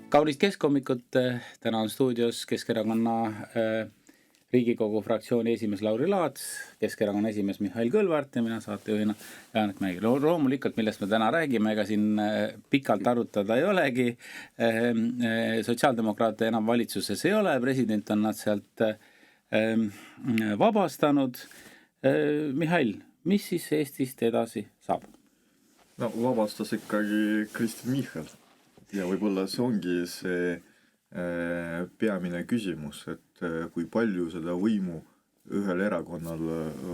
Kaunist keskhommikut, täna on stuudios Keskerakonna Riigikogu fraktsiooni esimees Lauri Laats, Keskerakonna esimees Mihhail Kõlvart ja mina saatejuhina Janek Mägi. Loomulikult, millest me täna räägime, ega siin pikalt arutada ei olegi. Sotsiaaldemokraate enam valitsuses ei ole, president on nad sealt vabastanud. Mihhail, mis siis Eestist edasi saab? No vabastas ikkagi Kristen Michal ja võib-olla see ongi see peamine küsimus, et kui palju seda võimu ühel erakonnal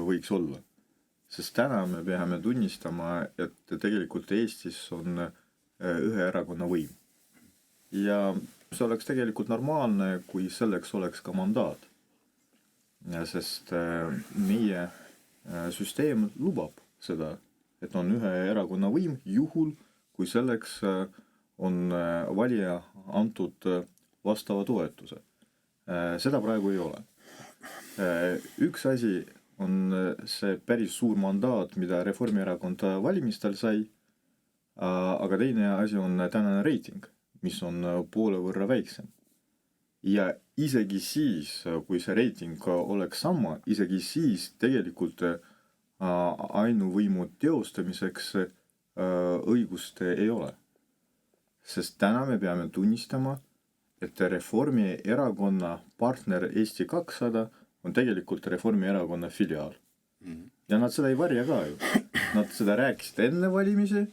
võiks olla. Sest täna me peame tunnistama, et tegelikult Eestis on ühe erakonna võim. Ja see oleks tegelikult normaalne, kui selleks oleks ka mandaat. Sest meie süsteem lubab seda, et on ühe erakonna võim juhul, kui selleks on valija antud vastava toetuse. Seda praegu ei ole. Üks asi on see päris suur mandaat, mida Reformierakond valimistel sai, aga teine asi on tänane reiting, mis on poole võrra väiksem. Ja isegi siis, kui see reiting oleks sama, isegi siis tegelikult ainuvõimu teostamiseks õigust ei ole. Sest täna me peame tunnistama, et Reformierakonna partner Eesti 200 on tegelikult Reformierakonna filiaal. Ja nad seda ei varja ka ju. Nad seda rääkisid enne valimisi,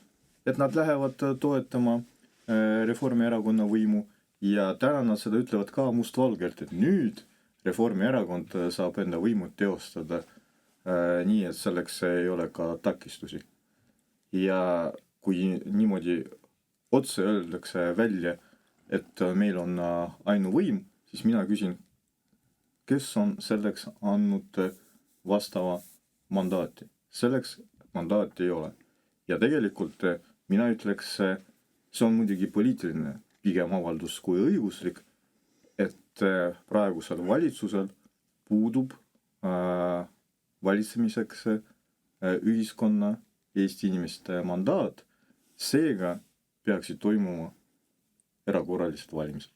et nad lähevad toetama Reformierakonna võimu ja täna nad seda ütlevad ka mustvalgelt, et nüüd Reformierakond saab enda võimu teostada nii, et selleks ei ole ka takistusi. Ja kui niimoodi otse öeldakse välja, et meil on ainuvõim, siis mina küsin, kes on selleks andnud vastava mandaati. Selleks mandaati ei ole. Ja tegelikult mina ütleks, see on muidugi poliitiline pigem avaldus kui õiguslik, et praegusel valitsusel puudub valitsemiseks ühiskonna Eesti inimeste mandaat, seega peaksid toimuma erakorralised valimised.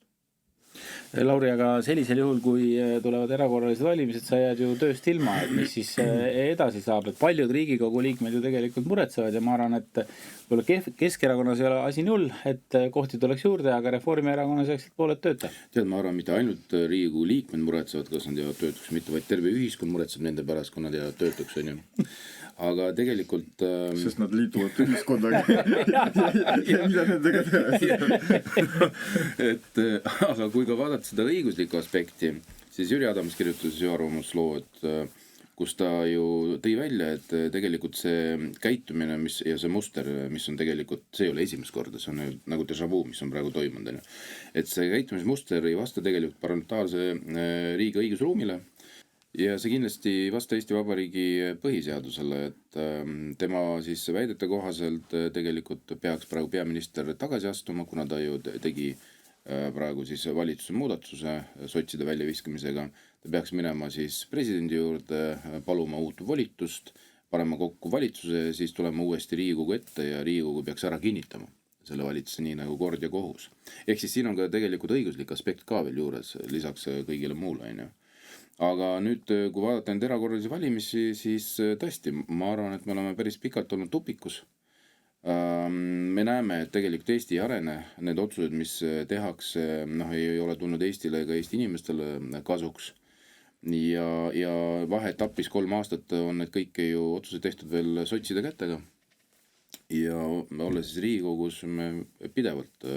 Lauri, aga sellisel juhul, kui tulevad erakorralised valimised, sa jääd ju tööst ilma, et mis siis edasi saab, et paljud Riigikogu liikmed ju tegelikult muretsevad ja ma arvan, et Keskerakonnas ei ole asi null, et kohti tuleks juurde, aga Reformierakonnas jääksid pooled tööta. Tead, ma arvan, mitte ainult Riigikogu liikmed muretsevad, kas nad jäävad töötuks, mitte vaid terve ühiskond muretseb nende pärast, kui nad jäävad töötuks, on ju. Aga tegelikult sest nad liituvad ühiskondaga ja mida nendega teha. Aga kui ka vaadata seda õiguslikku aspekti, siis Jüri Adams kirjutas ju arvamusloo, kus ta ju tõi välja, et tegelikult see käitumine ja see muster, mis on tegelikult, see ei ole esimest korda, see on nagu déjà vu, mis on praegu toimunud. Et see käitumismuster ei vasta tegelikult parlamentaarse riigi õigusruumile. Ja see kindlasti ei vasta Eesti Vabariigi põhiseadusele, et tema siis väidete kohaselt tegelikult peaks praegu peaminister tagasi astuma, kuna ta ju tegi praegu siis valitsuse muudatuse sotside väljaviskamisega. Ta peaks minema siis presidendi juurde, paluma uut volitust, panema kokku valitsuse ja siis tulema uuesti Riigikogu ette ja Riigikogu peaks ära kinnitama selle valitsuse nii nagu kord ja kohus. Ehk siis siin on ka tegelikult õiguslik aspekt ka veel juures, lisaks kõigile muule, on ju. Aga nüüd, kui vaadata need erakorralisi valimisi, siis tõesti, ma arvan, et me oleme päris pikalt olnud tupikus. Me näeme, et tegelikult Eesti ei arene, need otsused, mis tehakse, ei ole tulnud Eestile ega Eesti inimestele kasuks. Ja vaheetapis 3 aastat on need kõike ju otsused tehtud veel sotside kätega. Ja olla siis Riigikogus me pidevalt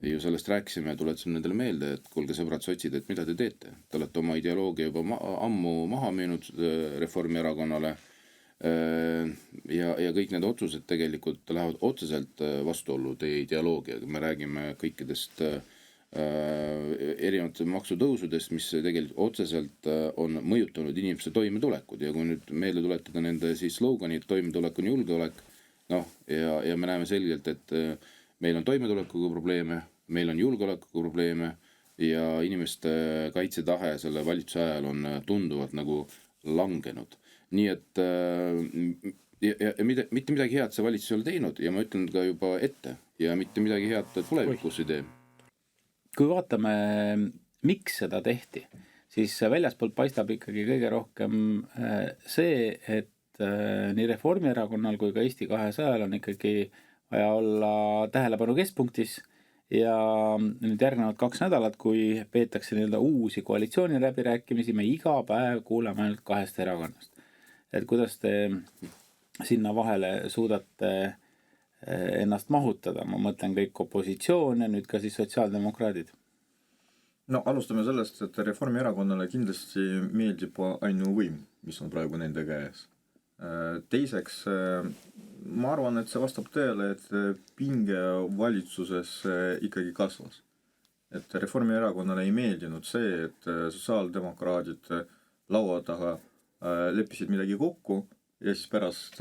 ju sellest rääkisime ja tuletasime nendele meelde, et kuulge sõbrad sotsid, et mida te teete? Te olete oma ideoloogia juba ammu maha müünud Reformierakonnale ja kõik need otsused tegelikult lähevad otseselt vastuollu teie ideoloogiaga. Me räägime kõikidest erinevatest maksutõusudest, mis tegelikult otseselt on mõjutanud inimeste toimetulekud ja kui nüüd meelde tuletada nende siis sloganid, toimetulek on julgeolek, ja me näeme selgelt, et meil on toimetulekuga probleeme, meil on julgeolekuga probleeme ja inimeste kaitsetahe selle valitsuse ajal on tunduvalt nagu langenud. Nii et ja mitte midagi head see valitsus ei ole teinud ja ma ütlen ka juba ette ja mitte midagi head tulevikus ei tee. kui vaatame, miks seda tehti, siis väljaspoolt paistab ikkagi kõige rohkem see, et nii Reformierakonnal kui ka Eesti 200-l on ikkagi vaja olla tähelepanu keskpunktis ja nüüd järgnevad 2 nädalat, kui peetakse nii-öelda uusi koalitsiooni läbirääkimisi, me iga päev kuuleme ainult 2 erakonnast. Et kuidas te sinna vahele suudate ennast mahutada, ma mõtlen kõik opositsioon ja nüüd ka siis sotsiaaldemokraadid. No alustame sellest, et Reformierakonnale kindlasti meeldib ainuvõim, mis on praegu nende käes. Teiseks, ma arvan, et see vastab tõele, et pinge valitsuses ikkagi kasvas. Et Reformierakonnale ei meeldinud see, et sotsiaaldemokraadid laua taga leppisid midagi kokku ja siis pärast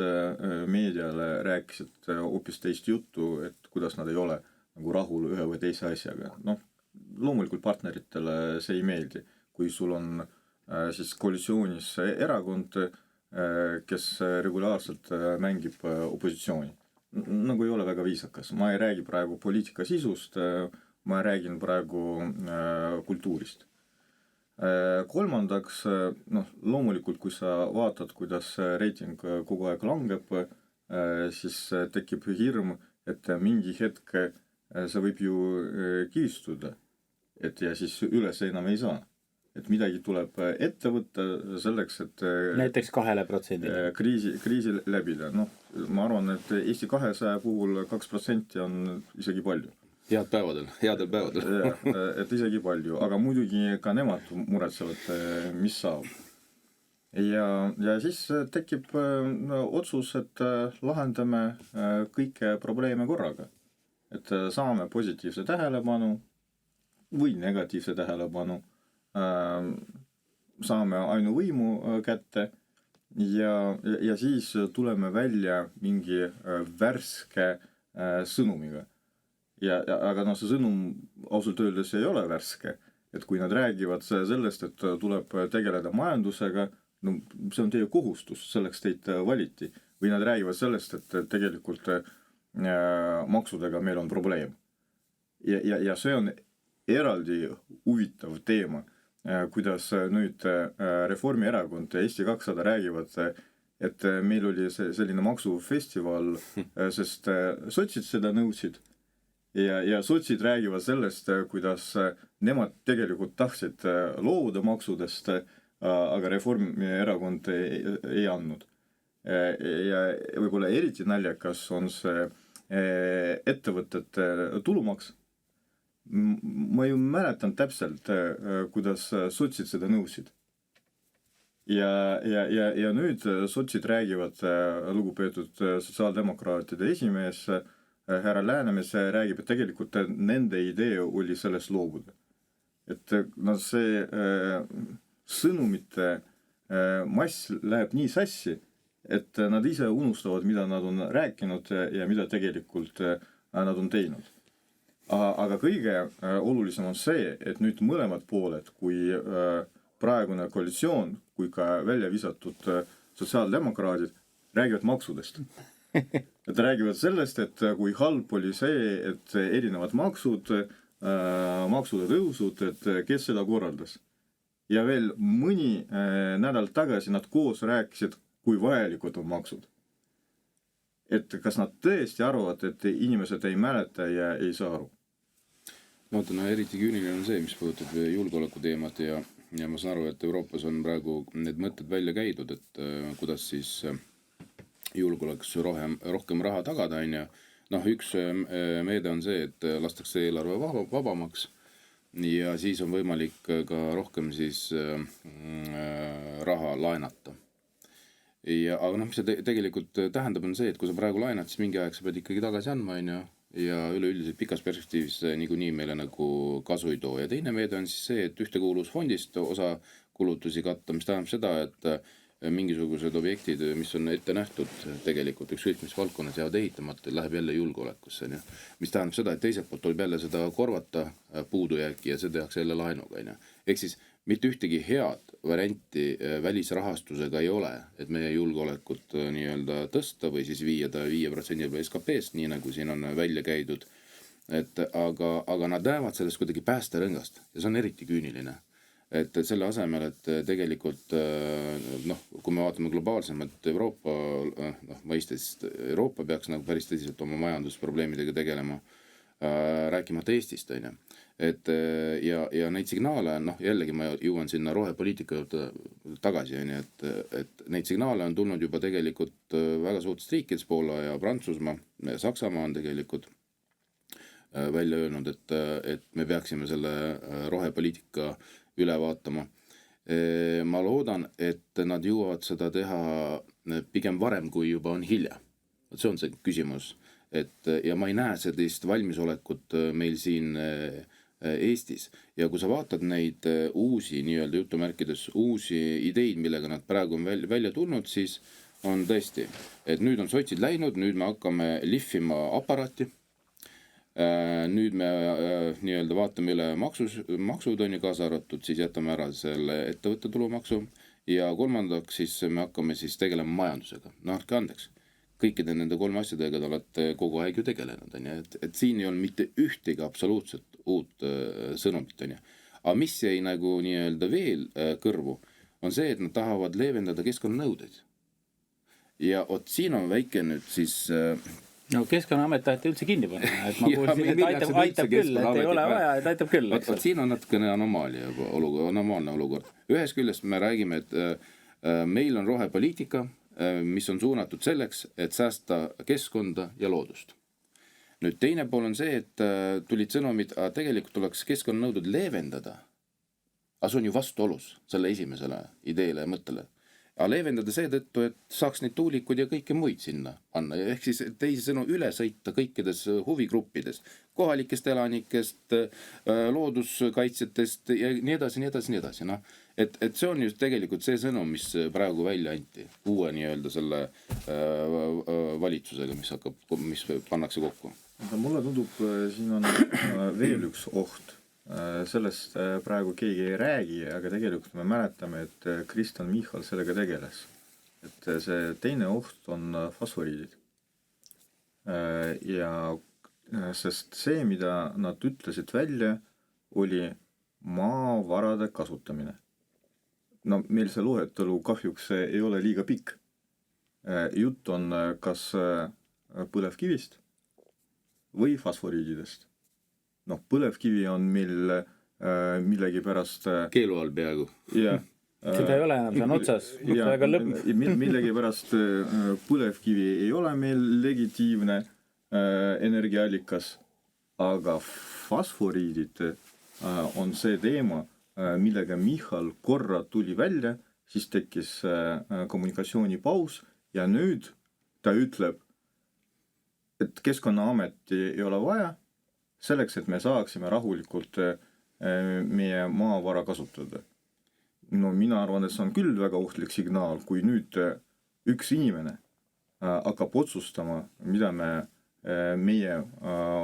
meediale rääkisid hoopis teist juttu, et kuidas nad ei ole nagu rahul ühe või teise asjaga. Noh, loomulikult partneritele see ei meeldi, kui sul on siis koalitsioonis erakond, kes regulaarselt mängib opositsiooni. Nagu ei ole väga viisakas. Ma ei räägi praegu poliitika sisust, ma räägin praegu kultuurist. Kolmandaks, loomulikult, kui sa vaatad, kuidas reiting kogu aeg langeb, siis tekib hirm, et mingi hetk see võib ju kiistuda, ja siis üles enam ei saa. Et midagi tuleb ette võtta selleks, et näiteks 2% kriisi läbida. Ma arvan, et Eesti 200 puhul 2% on isegi palju. Headel päevadel. Et isegi palju, aga muidugi ka nemad muretsevad, mis saab. Ja siis tekib otsus, et lahendame kõike probleeme korraga. Et saame positiivse tähelepanu või negatiivse tähelepanu, saame ainuvõimu kätte ja siis tuleme välja mingi värske sõnumiga. Aga see sõnum ausalt öeldes ei ole värske, et kui nad räägivad sellest, et tuleb tegeleda majandusega, see on teie kohustus, selleks teid valiti, või nad räägivad sellest, et tegelikult maksudega meil on probleem. Ja see on eraldi huvitav teema, kuidas nüüd Reformierakond ja Eesti 200 räägivad, et meil oli selline maksufestival, sest sotsid seda nõudsid ja sotsid räägivad sellest, kuidas nemad tegelikult tahtsid loobuda maksudest, aga Reformierakond ei andnud. Ja võib-olla eriti naljakas on see ettevõtete tulumaks. Ma ju mäletan täpselt, kuidas sotsid seda nõusid. Ja nüüd sotsid räägivad, lugupeetud sotsiaaldemokraatide esimees, härra Läänemees räägib, et tegelikult nende idee oli sellest loobuda. Et see sõnumite mass läheb nii sassi, et nad ise unustavad, mida nad on rääkinud ja mida tegelikult nad on teinud. Aga kõige olulisem on see, et nüüd mõlemad pooled, kui praegune koalitsioon, kui ka välja visatud sotsiaaldemokraadid, räägivad maksudest. Et räägivad sellest, et kui halb oli see, et erinevad maksude tõusud, et kes seda korraldas. Ja veel mõni nädal tagasi nad koos rääkisid, kui vajalikud on maksud. Et kas nad tõesti arvavad, et inimesed ei mäleta ja ei saa aru? Eriti küüniline on see, mis puudutab julgeoleku teemat ja ma saan aru, et Euroopas on praegu need mõtted välja käidud, et kuidas siis julgeolekuks rohkem raha tagada, üks meede on see, et lastakse eelarve vabamaks ja siis on võimalik ka rohkem siis raha laenata. Aga mis see tegelikult tähendab on see, et kui sa praegu laenad, siis mingi aeg sa pead ikkagi tagasi andma, ja üleüldiselt pikas perspektiivis niikuinii meile nagu kasu ei too. Ja teine meede on siis see, et ühtekuuluvusfondist osa kulutusi katta, mis tähendab seda, et mingisugused objektid, mis on ette nähtud tegelikult ükskõik mis valdkonnas jäävad ehitamata, läheb jälle julgeolekusse. Mis tähendab seda, et teiselt poolt tuleb jälle seda korvata puudujääki ja see tehakse jälle laenuga. Ehk siis mitte ühtegi head varianti välisrahastusega ei ole, et meie julgeolekut nii-öelda tõsta või siis viia ta 5% SKP-st, nii nagu siin on välja käidud. aga nad näevad sellest kuidagi päästerõngast ja see on eriti küüniline. Et selle asemel, et tegelikult kui me vaatame globaalsemalt Euroopa mõistes, Euroopa peaks nagu päris tõsiselt oma majandusprobleemidega tegelema, rääkimata Eestist, on ju. Ja neid signaale, jällegi ma jõuan sinna rohepoliitika juurde tagasi, on ju, et neid signaale on tulnud juba tegelikult väga suurtest riikides, Poola ja Prantsusmaa ja Saksamaa on tegelikult välja öelnud, et me peaksime selle rohepoliitika üle vaatama. Ma loodan, et nad jõuavad seda teha pigem varem, kui juba on hilja. See on see küsimus. Ja ma ei näe sellist valmisolekut meil siin Eestis. Ja kui sa vaatad neid uusi, nii-öelda jutumärkides uusi ideid, millega nad praegu on välja tulnud, siis on tõesti, et nüüd on sotsid läinud, nüüd me hakkame lihvima aparaati. Nüüd me nii-öelda vaatame üle maksud on ju kaasa arvatud, siis jätame ära selle ettevõtte tulumaksu ja kolmandaks siis me hakkame siis tegelema majandusega. Andke andeks, kõikide nende 3 asjadega te olete kogu aeg ju tegelenud, on ju, et siin ei olnud mitte ühtegi absoluutselt uut sõnumit, on ju. Aga mis jäi nagu nii-öelda veel kõrvu, on see, et nad tahavad leevendada keskkonnanõudeid. Ja siin on väike nüüd siis No Keskkonnaamet taheti üldse kinni panna, et ma kuulsin, et aitab küll, et ei ole vaja, et aitab küll. Siin on natukene anomaalne olukord. Ühes küljest me räägime, et meil on rohepoliitika, mis on suunatud selleks, et säästa keskkonda ja loodust. Nüüd teine pool on see, et tulid sõnumid, aga tegelikult tuleks keskkonnanõuded leevendada. Aga see on ju vastuolus selle esimesele ideele ja mõttele. Aga leevendada seetõttu, et saaks neid tuulikud ja kõike muid sinna panna. Ja ehk siis teisi sõnu üle sõita kõikides huvigruppides, kohalikest elanikest, looduskaitsjatest ja nii edasi, nii edasi, nii edasi. Et see on just tegelikult see sõnum, mis praegu välja anti uue nii-öelda selle valitsusega, mis pannakse kokku. Mulle tundub, siin on veel üks oht. Sellest praegu keegi ei räägi, aga tegelikult me mäletame, et Kristen Michal sellega tegeles. Et see teine oht on fosforiidid. Ja sest see, mida nad ütlesid välja, oli maavarade kasutamine. No meil see loetelu kahjuks ei ole liiga pikk. Jutt on kas põlevkivist või fosforiididest. Põlevkivi on meil millegi pärast keelu all peaaegu. Jah. Seda ei ole enam, see on otsas. Väga lõpp. Millegi pärast põlevkivi ei ole meil legitiivne energiaallikas, aga fosforiidid on see teema, millega Michal korra tuli välja, siis tekkis kommunikatsioonipaus ja nüüd ta ütleb, et Keskkonnaameti ei ole vaja, selleks, et me saaksime rahulikult meie maavara kasutada. Mina arvan, et see on küll väga ohtlik signaal, kui nüüd üks inimene hakkab otsustama, mida me meie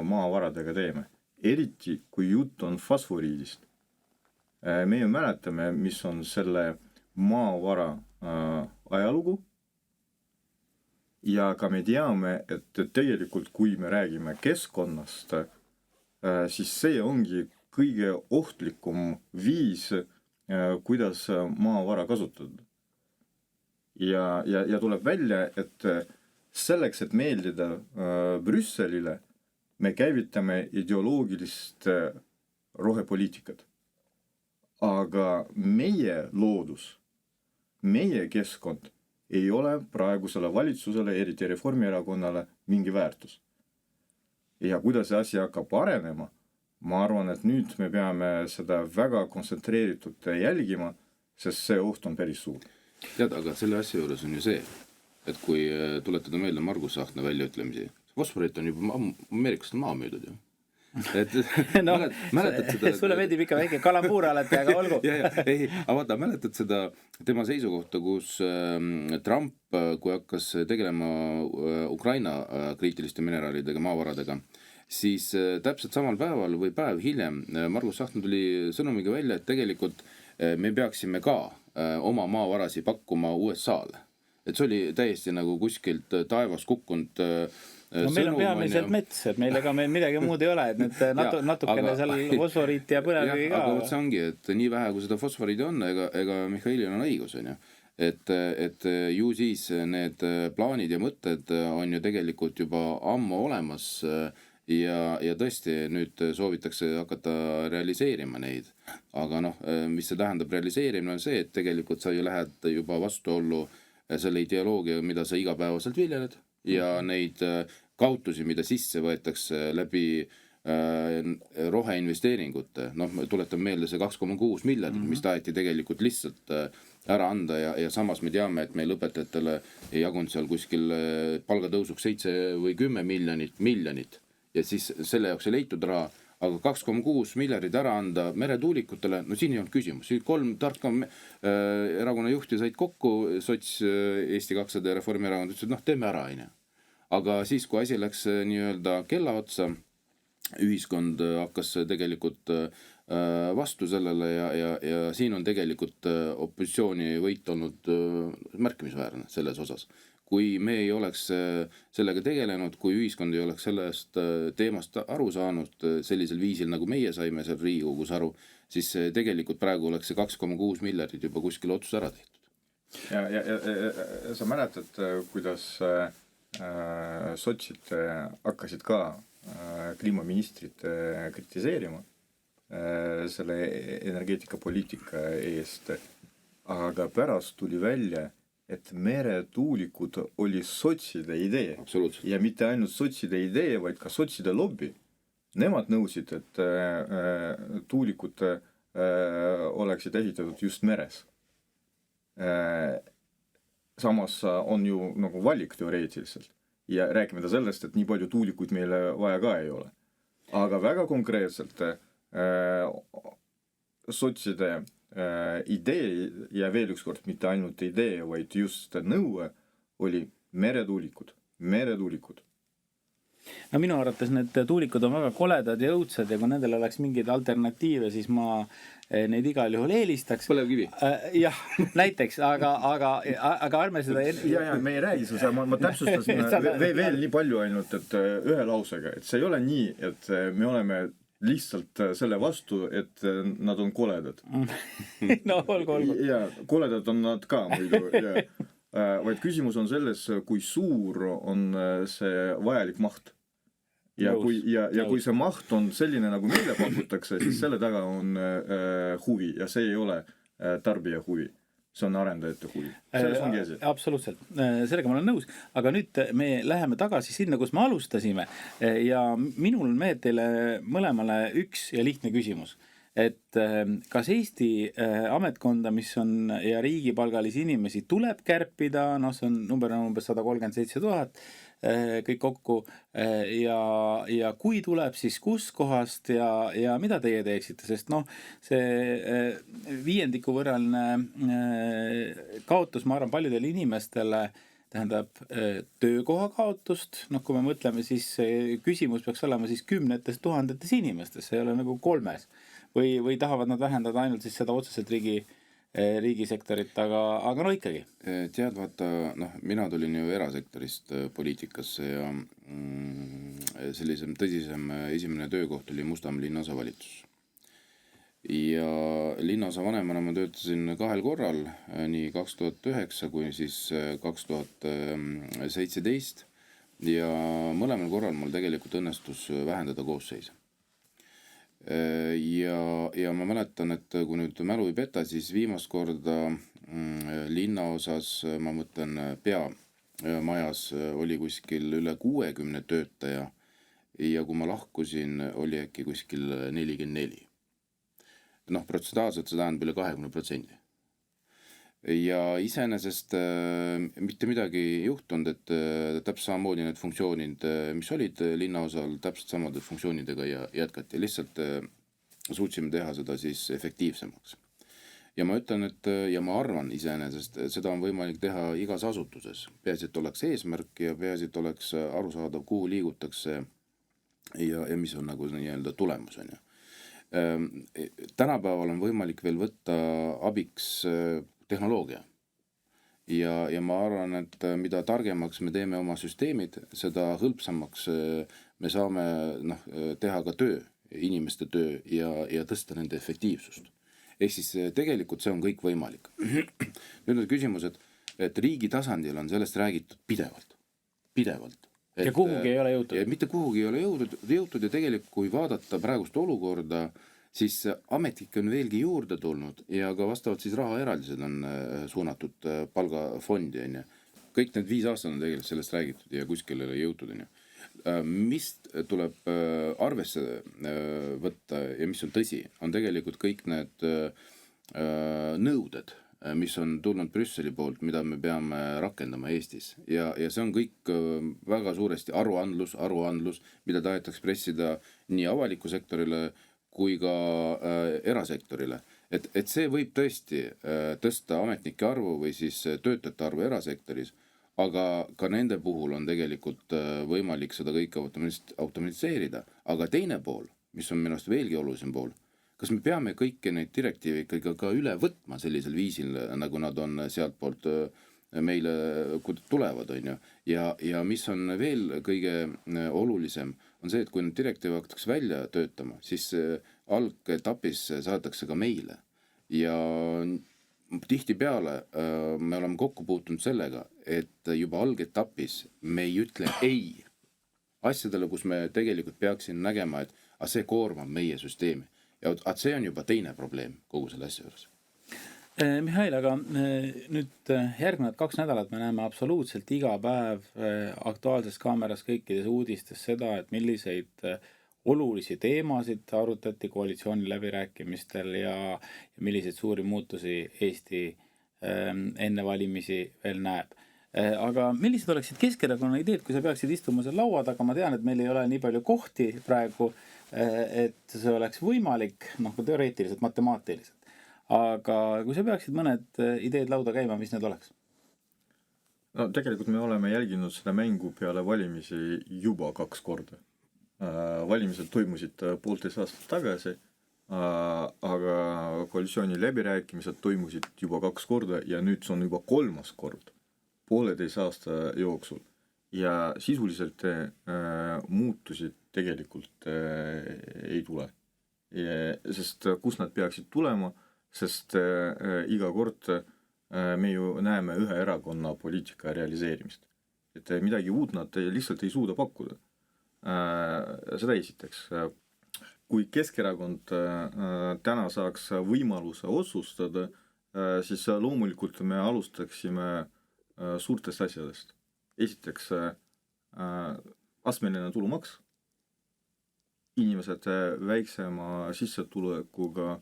maavaradega teeme. Eriti, kui jutt on fosforiidist. Me ju mäletame, mis on selle maavara ajalugu. Ja ka me teame, et tegelikult, kui me räägime keskkonnast, siis see ongi kõige ohtlikum viis, kuidas maavara kasutada. Ja tuleb välja, et selleks, et meeldida Brüsselile, me käivitame ideoloogilist rohepoliitikat. Aga meie loodus, meie keskkond ei ole praegusele valitsusele, eriti Reformierakonnale, mingi väärtus. Ja kuidas see asi hakkab arenema, ma arvan, et nüüd me peame seda väga kontsentreeritud jälgima, sest see oht on päris suur. Tead, aga selle asja juures on ju see, et kui tuletada meelde Margus Tsahkna väljaütlemisi, fosforiit on juba Ameerikast maa müüdud ju. Mäletad seda, sulle meeldib ikka väike kalambuur alati, aga olgu. Aga mäletad seda tema seisukohta, kus Trump, kui hakkas tegelema Ukraina kriitiliste mineraalidega, maavaradega, siis täpselt samal päeval või päev hiljem Margus Tsahkna tuli sõnumiga välja, et tegelikult me peaksime ka oma maavarasi pakkuma USA-le. Et see oli täiesti nagu kuskilt taevas kukkunud no meil on peamiselt mets, et meil ega meil midagi muud ei ole, et need natukene seal fosforiiti ja põlevkivi ka. Aga see ongi, et nii vähe, kui seda fosforiidi on, ega Mihhailil on õigus, on ju. Et ju siis need plaanid ja mõtted on ju tegelikult juba ammu olemas ja tõesti nüüd soovitakse hakata realiseerima neid. Aga noh, mis see tähendab realiseerimine on see, et tegelikult sa ju lähed juba vastuollu selle ideoloogia, mida sa igapäevaselt viljeled ja neid kaotusi, mida sisse võetakse läbi roheinvesteeringute. Noh, tuletan meelde see 2,6 miljardit, mis taheti tegelikult lihtsalt ära anda ja samas me teame, et meil õpetajatele ei jagunud seal kuskil palgatõusuks 7 või 10 miljonit ja siis selle jaoks ei leitud raha, aga 2,6 miljardit ära anda meretuulikutele, no siin ei olnud küsimus. 3 tarka erakonna juhti said kokku, sots, Eesti 200 ja Reformierakond ütlesid, noh, teeme ära, on ju. Aga siis, kui asi läks nii-öelda kella otsa, ühiskond hakkas tegelikult vastu sellele ja siin on tegelikult opositsiooni võit olnud märkimisväärne selles osas. Kui me ei oleks sellega tegelenud, kui ühiskond ei oleks sellest teemast aru saanud sellisel viisil, nagu meie saime seal Riigikogus aru, siis tegelikult praegu oleks see 2,6 miljardit juba kuskil otsus ära tehtud. Ja sa mäletad, kuidas sotsid hakkasid ka kliimaministrit kritiseerima selle energeetikapoliitika eest, aga pärast tuli välja, et meretuulikud oli sotside idee. Ja mitte ainult sotside idee, vaid ka sotside lobby. Nemad nõusid, et tuulikud oleksid ehitatud just meres. Samas on ju nagu valik teoreetiliselt. Ja rääkimata sellest, et nii palju tuulikuid meile vaja ka ei ole. Aga väga konkreetselt sotside idee ja veel ükskord mitte ainult idee, vaid just nõue oli meretuulikud. No minu arvates need tuulikud on väga koledad ja õudsed ja kui nendel oleks mingeid alternatiive, siis ma neid igal juhul eelistaks. Põlevkivi. Jah, näiteks, aga arme seda... Ja me ei räägi seda, ma täpsustasin veel nii palju ainult, et ühe lausega, et see ei ole nii, et me oleme lihtsalt selle vastu, et nad on koledad. No, olgu. Ja koledad on nad ka muidu. Vaid küsimus on selles, kui suur on see vajalik maht. Ja kui see maht on selline, nagu meile pakutakse, siis selle taga on huvi ja see ei ole tarbija huvi. See on arendajate huvi. Selles ongi asi. Absoluutselt. Sellega ma olen nõus. Aga nüüd me läheme tagasi sinna, kus me alustasime. Ja minul mehed teile mõlemale üks ja lihtne küsimus. Et kas Eesti ametkonda, mis on ja riigipalgalisi inimesi tuleb kärpida, no see on number on umbes 137 000 kõik kokku ja kui tuleb, siis kus kohast ja mida teie teeksite, sest noh, see 5% võrraline kaotus, ma arvan, paljudele inimestele tähendab töökoha kaotust, noh kui me mõtleme, siis küsimus peaks olema siis 10 000 inimestes, see ei ole nagu 3 või tahavad nad vähendada ainult siis seda otseselt riigisektorit, aga no ikkagi. Tead, vaata, noh, mina tulin ju erasektorist poliitikasse ja sellisem tõsisem esimene töökoht oli Mustamäe linnaosa valitsus. Ja linnaosa vanemana ma töötasin 2 korral, nii 2009 kui siis 2017 ja mõlemal korral mul tegelikult õnnestus vähendada koosseise. Ja ma mäletan, et kui nüüd mälu ei peta, siis viimast korda linnaosas, ma mõtlen peamajas oli kuskil üle 60 töötaja ja kui ma lahkusin, oli äkki kuskil 44. Noh, protsentuaalselt see tähendab üle 20%. Ja iseenesest mitte midagi juhtunud, et täpselt samamoodi need funktsioonid, mis olid linnaosal, täpselt samade funktsioonidega ja jätkati. Lihtsalt suutsime teha seda siis efektiivsemaks. Ja ma ütlen, et ja ma arvan iseenesest, seda on võimalik teha igas asutuses. Peaasi, et oleks eesmärk ja peaasi, et oleks arusaadav, kuhu liigutakse ja mis on nagu nii-öelda tulemus. On ju. Tänapäeval on võimalik veel võtta abiks tehnoloogia. ja ma arvan, et mida targemaks me teeme oma süsteemid, seda hõlpsamaks me saame teha ka töö, inimeste töö ja tõsta nende efektiivsust. Ehk siis tegelikult see on kõik võimalik. Nüüd on küsimus, et riigi tasandil on sellest räägitud pidevalt. Ja kuhugi ei ole jõutud. Ja mitte kuhugi ei ole jõutud ja tegelikult kui vaadata praegust olukorda, siis ametnikke on veelgi juurde tulnud ja ka vastavalt siis rahaeraldised on suunatud palgafondi. Kõik need 5 aastat on tegelikult sellest räägitud ja kuskil ei ole jõutud. Mis tuleb arvesse võtta ja mis on tõsi, on tegelikult kõik need nõuded, mis on tulnud Brüsseli poolt, mida me peame rakendama Eestis. Ja see on kõik väga suuresti aruandlus, mida tahetakse pressida nii avaliku sektorile kui ka erasektorile. Et see võib tõesti tõsta ametnike arvu või siis töötajate arvu erasektoris, aga ka nende puhul on tegelikult võimalik seda kõike automatiseerida. Aga teine pool, mis on minu arust veelgi olulisem pool, kas me peame kõiki neid direktiive ikkagi ka üle võtma sellisel viisil, nagu nad on sealt poolt meile tulevad, on ju. Ja mis on veel kõige olulisem, on see, et kui need direktiive hakatakse välja töötama, siis algetapis saadakse ka meile. Ja tihtipeale me oleme kokku puutunud sellega, et juba algetapis me ei ütle ei asjadele, kus me tegelikult peaksime nägema, et see koormab meie süsteemi. Ja see on juba teine probleem kogu selle asja juures. Mihhail, aga nüüd järgnevad 2 nädalat me näeme absoluutselt iga päev Aktuaalses Kaameras kõikides uudistes seda, et milliseid olulisi teemasid arutati koalitsiooni läbirääkimistel ja milliseid suuri muutusi Eesti enne valimisi veel näeb. Aga millised oleksid Keskerakonna ideed, kui sa peaksid istuma seal laua taga? Ma tean, et meil ei ole nii palju kohti praegu, et see oleks võimalik, teoreetiliselt, matemaatiliselt. Aga kui sa peaksid mõned ideed lauda käima, mis need oleks? No tegelikult me oleme jälginud seda mängu peale valimisi juba 2 korda. Valimised toimusid 1,5 aastat tagasi, aga koalitsiooni läbirääkimised toimusid juba 2 korda ja nüüd see on juba 3. kord 1,5 aasta jooksul. Ja sisuliselt muutusid tegelikult ei tule. Sest kus nad peaksid tulema, sest iga kord me ju näeme ühe erakonna poliitika realiseerimist. Et midagi uut nad lihtsalt ei suuda pakkuda. Seda esiteks. Kui Keskerakond täna saaks võimaluse otsustada, siis loomulikult me alustaksime suurtest asjadest. Esiteks astmeline tulumaks. Inimesed väiksema sissetulekuga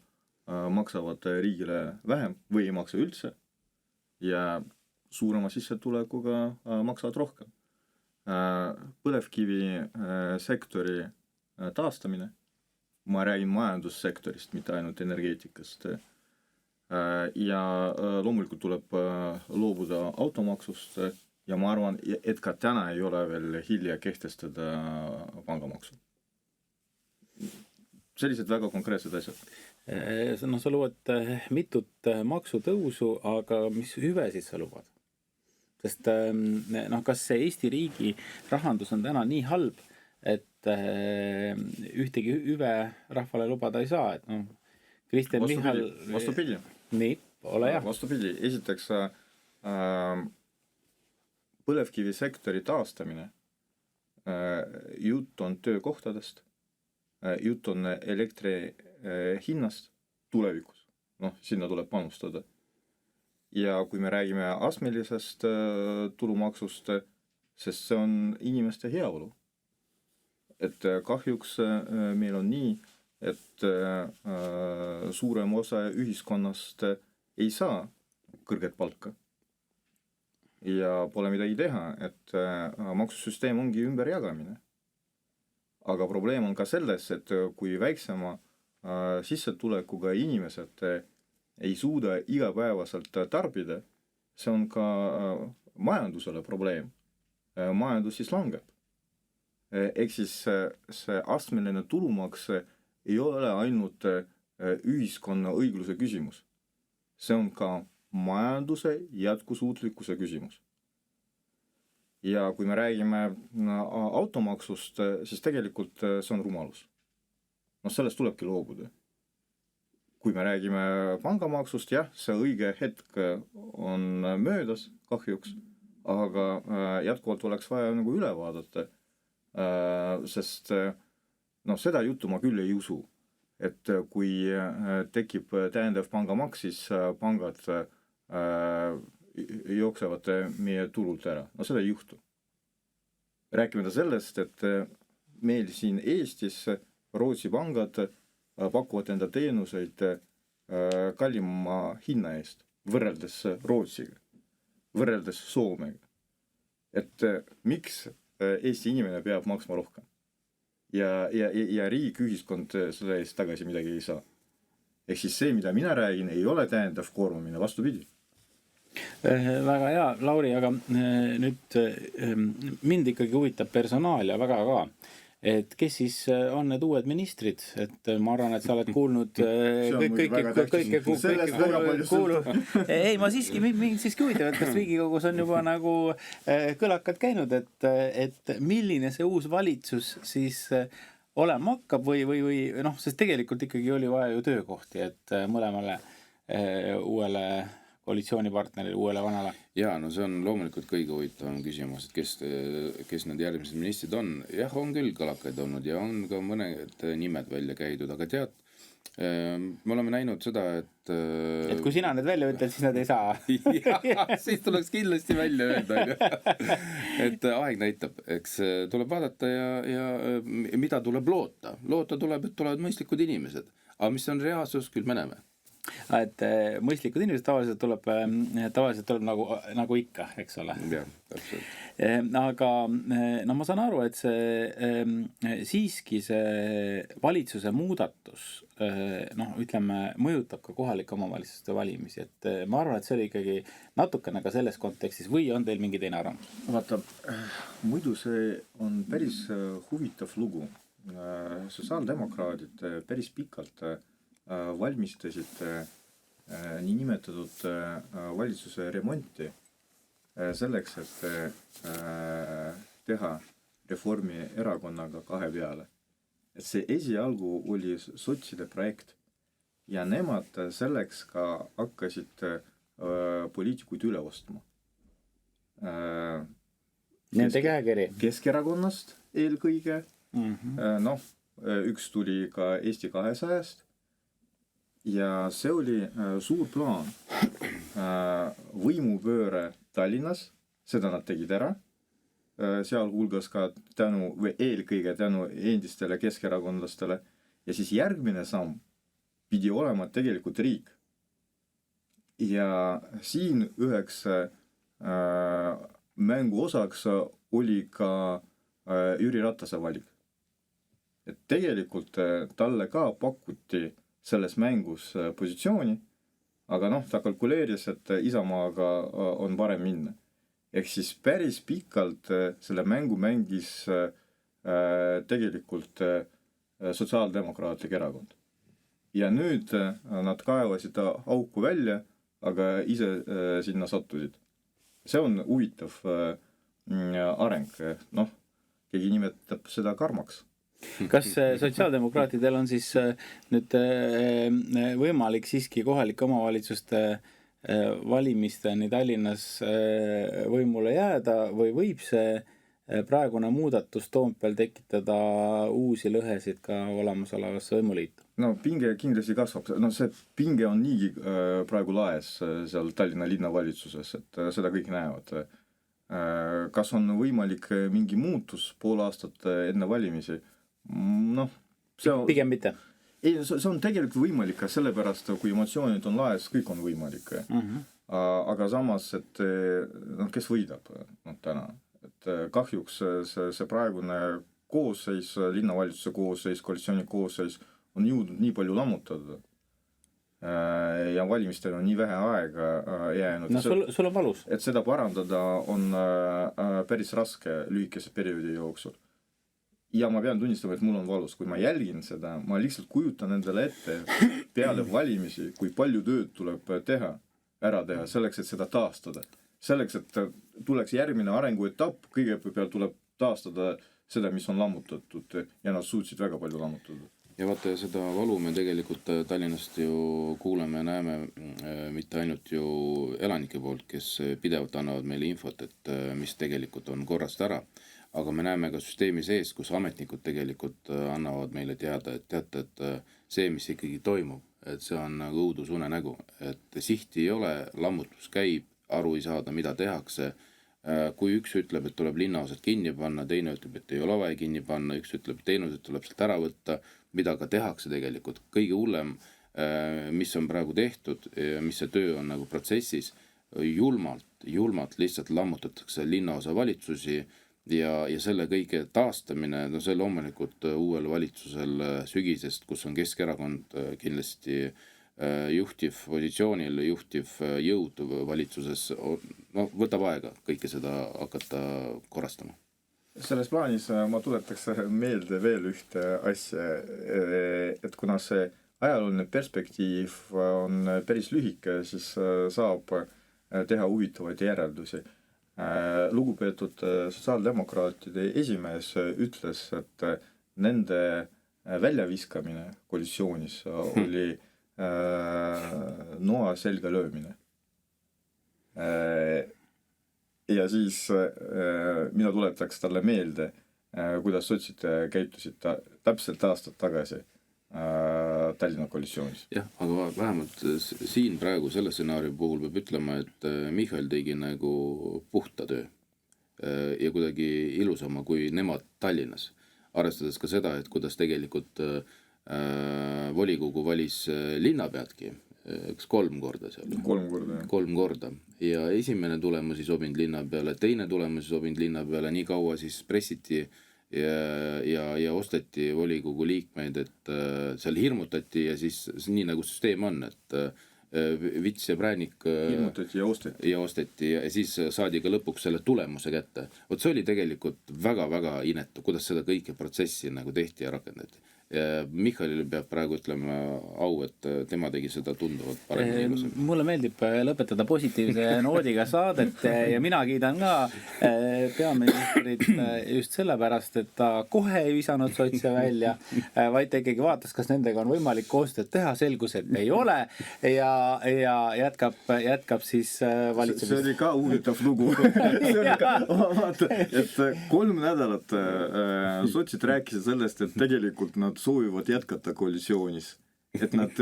maksavad riigile vähem või ei maksa üldse ja suurema sissetulekuga maksavad rohkem. Põlevkivi sektori taastamine. Ma räägin majandussektorist, mitte ainult energeetikast. Ja loomulikult tuleb loobuda automaksust ja ma arvan, et ka täna ei ole veel hilja kehtestada pangamaksu. Sellised väga konkreetsed asjad. Sa luvad mitut maksutõusu, aga mis hüvesid sa lubad? Sest kas see Eesti riigi rahandus on täna nii halb, et ühtegi hüve rahvale lubada ei saa? Kristen Michal... Vastupidi. Nii, ole jah. Vastupidi. Esiteks põlevkivisektori taastamine. Jutt on töökohtadest. Jutt on elektri hinnast tulevikus. Sinna tuleb panustada. Ja kui me räägime astmelisest tulumaksust, sest see on inimeste heaolu. Et kahjuks meil on nii, et suurem osa ühiskonnast ei saa kõrget palka. Ja pole midagi teha, et maksusüsteem ongi ümberjagamine. Aga probleem on ka selles, et kui väiksema sissetulekuga inimesed ei suuda igapäevaselt tarbida, see on ka majandusele probleem. Majandus siis langeb. Ehk siis see astmeline tulumaks ei ole ainult ühiskonna õigluse küsimus. See on ka majanduse jätkusuutlikkuse küsimus. Ja kui me räägime automaksust, siis tegelikult see on rumalus. Sellest tulebki loobuda. Kui me räägime pangamaksust, jah, see õige hetk on möödas kahjuks, aga jätkuvalt oleks vaja nagu üle vaadata, sest seda juttu ma küll ei usu, et kui tekib täiendav pangamaks, siis pangad jooksevad meie turult ära. Seda ei juhtu. Rääkimata sellest, et meil siin Eestis Rootsi pangad pakuvad enda teenuseid kallima hinna eest võrreldes Rootsiga, võrreldes Soomega. Et miks Eesti inimene peab maksma rohkem? Ja riik, ühiskond selle eest tagasi midagi ei saa. Ehk siis see, mida mina räägin, ei ole täiendav koormamine, vastupidi. Väga hea, Lauri, aga nüüd mind ikkagi huvitab personaalia väga ka. Et kes siis on need uued ministrid, et ma arvan, et sa oled kuulnud ei, ma siiski, mind siiski huvitab, et kas Riigikogus on juba nagu kõlakad käinud, et milline see uus valitsus siis olema hakkab või sest tegelikult ikkagi oli vaja ju töökohti, et mõlemale uuele koalitsioonipartnerile, uuele vanale. Jaa, see on loomulikult kõige huvitavam küsimus, et kes need järgmised ministrid on. Jah, on küll kõlakaid olnud ja on ka mõned nimed välja käidud, aga tead, me oleme näinud seda, et kui sina need välja ütled, siis nad ei saa. Siis tuleks kindlasti välja öelda. Et aeg näitab, eks tuleb vaadata ja mida tuleb loota. Loota tuleb, et tulevad mõistlikud inimesed. Aga mis on reaalsus, küll me näeme. Et mõistlikud inimesed tavaliselt tuleb nagu ikka, eks ole. Jah, täpselt. Aga ma saan aru, et see siiski see valitsuse muudatus ütleme, mõjutab ka kohalike omavalitsuste valimisi, et ma arvan, et see oli ikkagi natukene ka selles kontekstis või on teil mingi teine arvamus? Vaata, muidu see on päris huvitav lugu. Sotsiaaldemokraadid päris pikalt valmistasid niinimetatud valitsuse remonti selleks, et teha reformi erakonnaga 2 peale. Et see esialgu oli sotside projekt ja nemad selleks ka hakkasid poliitikuid üle ostma. Nende käekiri. Keskerakonnast eelkõige. Üks tuli ka Eesti 200-st. Ja see oli suur plaan võimupööre Tallinnas, seda nad tegid ära, sealhulgas ka eelkõige tänu endistele keskerakondlastele, ja siis järgmine samm pidi olema tegelikult riik. Ja siin üheks mängu osaks oli ka Jüri Ratase valik. Et tegelikult talle ka pakuti selles mängus positsiooni, aga ta kalkuleeris, et Isamaaga on parem minna. Ehk siis päris pikalt selle mängu mängis tegelikult sotsiaaldemokraatlik erakond. Ja nüüd nad kaevasid auku välja, aga ise sinna sattusid. See on huvitav areng. Keegi nimetab seda karmaks. Kas sotsiaaldemokraatidel on siis nüüd võimalik siiski kohalike omavalitsuste valimisteni Tallinnas võimule jääda või võib see praegune muudatus Toompeel tekitada uusi lõhesid ka olemasolevasse võimuliitu? Pinge kindlasti kasvab. See pinge on niigi praegu laes seal Tallinna linnavalitsuses, et seda kõik näevad. Kas on võimalik mingi muutus pool aastat enne valimisi? Pigem mitte. Ei, see on tegelikult võimalik ka sellepärast, kui emotsioonid on laes, kõik on võimalik. Aga samas, et kes võidab täna? Et kahjuks see praegune koosseis, linnavalitsuse koosseis, koalitsiooni koosseis on jõudnud nii palju lammutada. Ja valimistel on nii vähe aega jäänud. Sul on valus. Et seda parandada on päris raske lühikese perioodi jooksul. Ja ma pean tunnistama, et mul on valus. Kui ma jälgin seda, ma lihtsalt kujutan endale ette peale valimisi, kui palju tööd tuleb teha. ära teha selleks, et seda taastada. Selleks, et tuleks järgmine arenguetapp, kõigepealt tuleb taastada seda, mis on lammutatud ja nad suutsid väga palju lammutada. Ja vaata, seda valu me tegelikult Tallinnast ju kuuleme ja näeme mitte ainult ju elanike poolt, kes pidevalt annavad meile infot, et mis tegelikult on korrast ära, aga me näeme ka süsteemi sees, kus ametnikud tegelikult annavad meile teada, et teate, et see, mis ikkagi toimub, et see on nagu õudusunenägu, et sihti ei ole, lammutus käib, aru ei saada, mida tehakse. Kui üks ütleb, et tuleb linnaosad kinni panna, teine ütleb, et ei ole vaja kinni panna, üks ütleb, et teenused tuleb sealt ära võtta, mida ka tehakse tegelikult. Kõige hullem, mis on praegu tehtud, mis see töö on nagu protsessis, julmalt lihtsalt lammutatakse linnaosa valitsusi ja selle kõige taastamine, no see loomulikult uuel valitsusel sügisest, kus on Keskerakond kindlasti juhtiv positsioonil, juhtiv jõud valitsuses, no võtab aega kõike seda hakata korrastama. Selles plaanis ma tuletaks meelde veel ühte asja, et kuna see ajalooline perspektiiv on päris lühike, siis saab teha huvitavaid järeldusi. Lugupeetud sotsiaaldemokraatide esimees ütles, et nende väljaviskamine koalitsioonis oli noa selga löömine. Ja siis mina tuletaks talle meelde, kuidas sotsid käitusid täpselt aastad tagasi Tallinna koalitsioonis. Jah, aga vähemalt siin praegu selle stsenaariumi puhul peab ütlema, et Michal tegi nagu puhta töö ja kuidagi ilusama kui nemad Tallinnas. Arvestades ka seda, et kuidas tegelikult volikogu valis linnapeadki, üks 3 korda seal. 3 korda, jah. 3 korda. Ja esimene tulemus ei sobinud linna peale, teine tulemus ei sobinud linna peale, nii kaua siis pressiti ja osteti volikogu liikmeid, et seal hirmutati ja siis nii nagu süsteem on, et vits ja präänik hirmutati ja osteti. Ja siis saadi ka lõpuks selle tulemuse kätte. Vot see oli tegelikult väga-väga inetu, kuidas seda kõike protsessi nagu tehti ja rakendati. Michalile peab praegu ütlema au, et tema tegi seda tunduvalt paremini ilusam. Mulle meeldib lõpetada positiivse noodiga saadet ja mina kiidan ka peaministrit just sellepärast, et ta kohe ei visanud sotse välja, vaid ta ikkagi vaatas, kas nendega on võimalik koostööd teha, selgus, et ei ole ja jätkab siis valitsemist. See oli ka huvitav lugu. See oli ka, vaata, et 3 nädalat sotsid rääkisid sellest, et tegelikult nad soovivad jätkata koalitsioonis. Et nad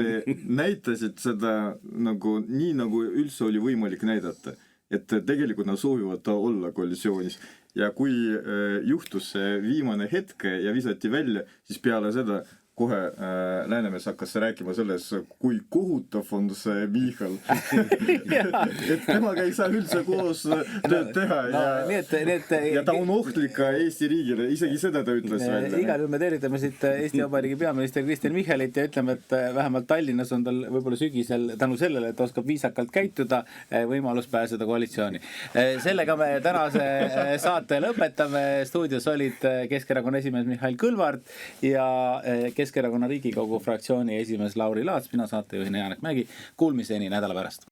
näitasid seda nagu, nii nagu üldse oli võimalik näidata. Et tegelikult nad soovivad olla koalitsioonis. Ja kui juhtus see viimane hetk ja visati välja, siis peale seda kohe Läänemees hakkas rääkima selles, kui kohutav on see Michal. Et temaga ei saa üldse koos tööd teha ja ta on ohtlik Eesti riigile, isegi seda ta ütles välja. Igal juhul me tervitame siit Eesti Vabariigi peaminister Kristen Michalit ja ütleme, et vähemalt Tallinnas on tal võib-olla sügisel tänu sellele, et oskab viisakalt käituda, võimalus pääseda koalitsiooni. Sellega me tänase saate lõpetame. Stuudios olid Keskerakonna esimees Mihhail Kõlvart ja Keskerakonna Riigikogu fraktsiooni esimees Lauri Laats, mina saatejuhina Janek Mägi. Kuulmiseni nädala pärast.